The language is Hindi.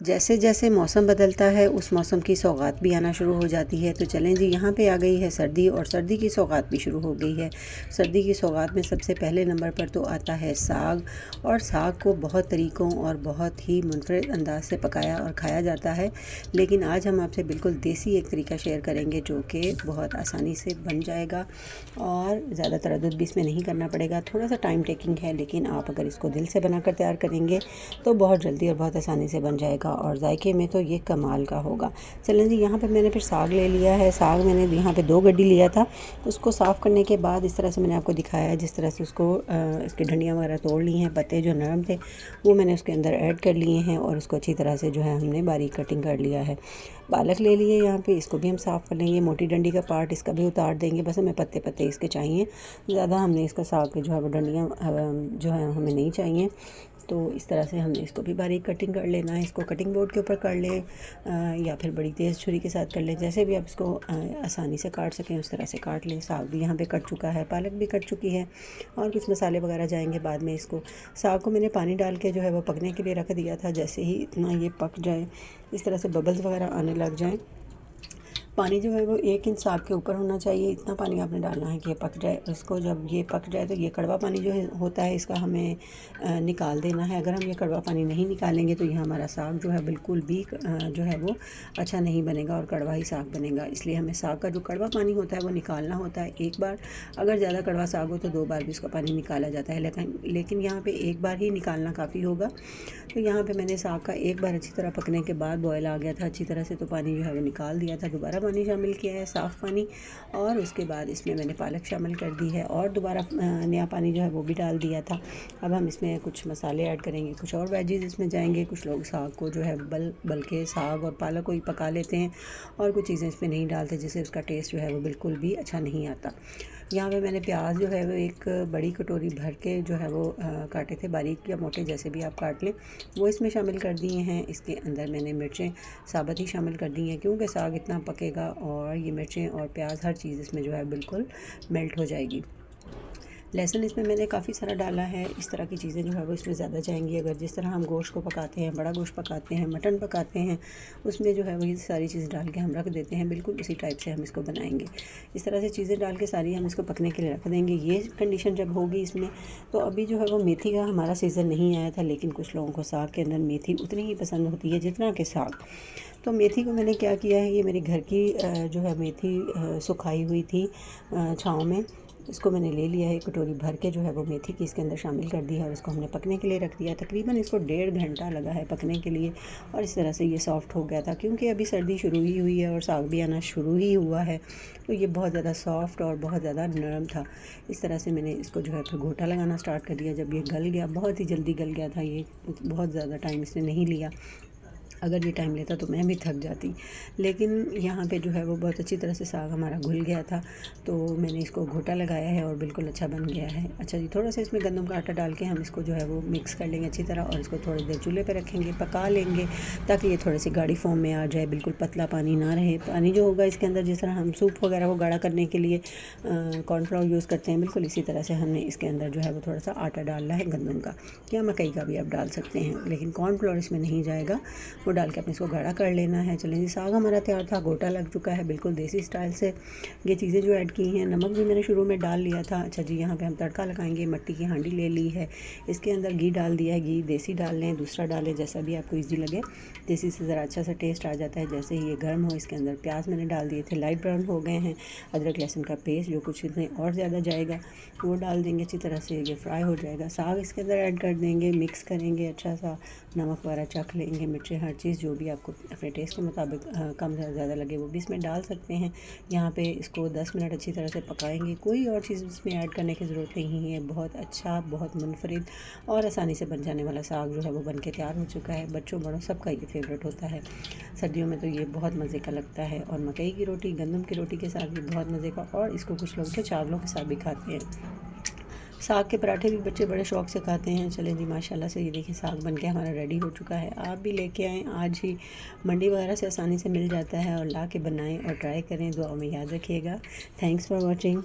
जैसे जैसे मौसम बदलता है उस मौसम की सौगात भी आना शुरू हो जाती है। तो चलें जी, यहाँ पे आ गई है सर्दी और सर्दी की सौगात भी शुरू हो गई है। सर्दी की सौगात में सबसे पहले नंबर पर तो आता है साग। और साग को बहुत तरीक़ों और बहुत ही मुनफरद अंदाज से पकाया और खाया जाता है। लेकिन आज हम आपसे बिल्कुल देसी एक तरीका शेयर करेंगे जो कि बहुत आसानी से बन जाएगा और ज़्यादा तरद्दुद भी इसमें नहीं करना पड़ेगा। थोड़ा सा टाइम टेकिंग है, लेकिन आप अगर इसको दिल से बनाकर तैयार करेंगे तो बहुत जल्दी और बहुत आसानी से बन जाएगा और जायके में तो ये कमाल का होगा। चलें जी, यहाँ पे मैंने फिर साग ले लिया है। साग मैंने यहाँ पे 2 गड्डी लिया था। उसको साफ़ करने के बाद इस तरह से मैंने आपको दिखाया है, जिस तरह से उसको इसकी डंडियाँ वगैरह तोड़ ली हैं। पत्ते जो नरम थे वो मैंने उसके अंदर ऐड कर लिए हैं और उसको अच्छी तरह से जो है हमने बारीक कटिंग कर लिया है। पालक ले लिए यहाँ पे, इसको भी हम साफ़ कर लेंगे। मोटी डंडी का पार्ट इसका भी उतार देंगे, बस हमें पत्ते पत्ते इसके चाहिए, ज़्यादा हमने इसका साग के जो है वो डंडियाँ जो है हमें नहीं चाहिए। तो इस तरह से हमने इसको भी बारीक कटिंग कर लेना है। इसको कटिंग बोर्ड के ऊपर कर लें या फिर बड़ी तेज़ छुरी के साथ कर लें, जैसे भी आप इसको आसानी से काट सकें उस तरह से काट लें। साग भी यहाँ पे कट चुका है, पालक भी कट चुकी है और कुछ मसाले वगैरह जाएंगे बाद में। इसको साग को मैंने पानी डाल के जो है वो पकने के लिए रख दिया था। जैसे ही इतना ये पक जाए, इस तरह से बबल्स वगैरह आने लग जाएँ, पानी जो है वो 1 इंच साग के ऊपर होना चाहिए। इतना पानी आपने डालना है कि ये पक जाए। इसको जब ये पक जाए तो ये कड़वा पानी जो है होता है इसका हमें निकाल देना है। अगर हम ये कड़वा पानी नहीं निकालेंगे तो ये हमारा साग जो है बिल्कुल भी जो है वो अच्छा नहीं बनेगा और कड़वा ही साग बनेगा। इसलिए हमें साग का जो कड़वा पानी होता है वो निकालना होता है एक बार। अगर ज़्यादा कड़वा साग हो तो 2 बार भी उसका पानी निकाला जाता है, लेकिन यहाँ पर एक बार ही निकालना काफ़ी होगा। तो यहाँ पर मैंने साग का एक बार अच्छी तरह पकने के बाद बॉयल आ गया था अच्छी तरह से, तो पानी जो है वो निकाल दिया था। दोबारा पानी शामिल किया है, साफ़ पानी, और उसके बाद इसमें मैंने पालक शामिल कर दी है और दोबारा नया पानी जो है वो भी डाल दिया था। अब हम इसमें कुछ मसाले ऐड करेंगे, कुछ और वेजीज इसमें जाएंगे। कुछ लोग साग को जो है बल्कि साग और पालक को ही पका लेते हैं और कुछ चीज़ें इसमें नहीं डालते, जिससे उसका टेस्ट जो है वो बिल्कुल भी अच्छा नहीं आता। यहाँ पे मैंने प्याज जो है वो एक बड़ी कटोरी भर के जो है वो काटे थे, बारीक या मोटे जैसे भी आप काट लें, वो इसमें शामिल कर दिए हैं। इसके अंदर मैंने मिर्चें साबुत ही शामिल कर दी हैं, क्योंकि साग इतना पकेगा और ये मिर्चें और प्याज हर चीज़ इसमें जो है बिल्कुल मेल्ट हो जाएगी। लहसुन इसमें मैंने काफ़ी सारा डाला है। इस तरह की चीज़ें जो है वो इसमें ज़्यादा जाएंगी। अगर जिस तरह हम गोश्त को पकाते हैं, बड़ा गोश्त पकाते हैं, मटन पकाते हैं, उसमें जो है वो ये सारी चीज़ डाल के हम रख देते हैं, बिल्कुल उसी टाइप से हम इसको बनाएंगे। इस तरह से चीज़ें डाल के सारी हम इसको पकने के लिए रख देंगे। ये कंडीशन जब होगी इसमें, तो अभी जो है वो मेथी का हमारा सीज़न नहीं आया था, लेकिन कुछ लोगों को साग के अंदर मेथी उतनी ही पसंद होती है जितना कि साग। तो मेथी को मैंने क्या किया है, ये मेरी घर की जो है मेथी सुखाई हुई थी छाँव में, इसको मैंने ले लिया है। कटोरी भर के जो है वो मेथी की इसके अंदर शामिल कर दी है और इसको हमने पकने के लिए रख दिया। तकरीबन इसको 1.5 घंटा लगा है पकने के लिए और इस तरह से ये सॉफ़्ट हो गया था, क्योंकि अभी सर्दी शुरू ही हुई है और साग भी आना शुरू ही हुआ है, तो ये बहुत ज़्यादा सॉफ़्ट और बहुत ज़्यादा नरम था। इस तरह से मैंने इसको जो है फिर घोटा लगाना स्टार्ट कर दिया। जब ये गल गया, बहुत ही जल्दी गल गया था ये, बहुत ज़्यादा टाइम इसने नहीं लिया। अगर ये टाइम लेता तो मैं भी थक जाती, लेकिन यहाँ पे जो है वो बहुत अच्छी तरह से साग हमारा घुल गया था। तो मैंने इसको घोटा लगाया है और बिल्कुल अच्छा बन गया है। अच्छा जी, थोड़ा सा इसमें गंदम का आटा डाल के हम इसको जो है वो मिक्स कर लेंगे अच्छी तरह और इसको थोड़ी देर चूल्हे पे रखेंगे, पका लेंगे, ताकि ये थोड़ी सी गाढ़ी फॉर्म में आ जाए, बिल्कुल पतला पानी ना रहे। पानी जो होगा इसके अंदर, जिस तरह हम सूप वगैरह को गाढ़ा करने के लिए कॉर्नफ्लोर यूज़ करते हैं, बिल्कुल इसी तरह से हमने इसके अंदर जो है वो थोड़ा सा आटा डालना है गंदम का या मकई का भी आप डाल सकते हैं, लेकिन कॉर्नफ्लोर इसमें नहीं जाएगा। वो डाल के अपने इसको गाढ़ा कर लेना है। चलें जी, साग हमारा तैयार था, गोटा लग चुका है बिल्कुल देसी स्टाइल से। ये चीज़ें जो ऐड की हैं, नमक भी मैंने शुरू में डाल लिया था। अच्छा जी, यहाँ पे हम तड़का लगाएंगे। मट्टी की हांडी ले ली है, इसके अंदर घी डाल दिया है। घी देसी डाल लें, दूसरा डालें, जैसा भी आपको ईजी लगे। देसी से ज़रा अच्छा सा टेस्ट आ जाता है। जैसे ही ये गर्म हो, इसके अंदर प्याज मैंने डाल दिए थे, लाइट ब्राउन हो गए हैं। अदरक लहसुन का पेस्ट जो कुछ इसमें और ज़्यादा जाएगा वो डाल देंगे, अच्छी तरह से ये फ्राई हो जाएगा। साग इसके अंदर ऐड कर देंगे, मिक्स करेंगे अच्छा सा, नमक वगैरह चख लेंगे, मिर्चें हर चीज़ जो भी आपको अपने टेस्ट के मुताबिक कम या ज़्यादा लगे वो भी इसमें डाल सकते हैं। यहाँ पे इसको 10 मिनट अच्छी तरह से पकाएंगे। कोई और चीज़ इसमें ऐड करने की ज़रूरत नहीं है। बहुत अच्छा, बहुत मुनफरिद और आसानी से बन जाने वाला साग जो है वो बन के तैयार हो चुका है। बच्चों बड़ों सबका ये फेवरेट होता है। सर्दियों में तो ये बहुत मज़े का लगता है और मकई की रोटी, गंदम की रोटी के साथ भी बहुत मज़े का, और इसको कुछ लोग तो चावलों के साथ भी खाते हैं। साग के पराठे भी बच्चे बड़े शौक़ से खाते हैं। चलें जी, माशाल्लाह से ये देखिए साग बन के हमारा रेडी हो चुका है। आप भी लेके आएँ, आज ही मंडी वगैरह से आसानी से मिल जाता है, और ला के बनाएँ और ट्राई करें। दुआओं में याद रखिएगा। Thanks for watching.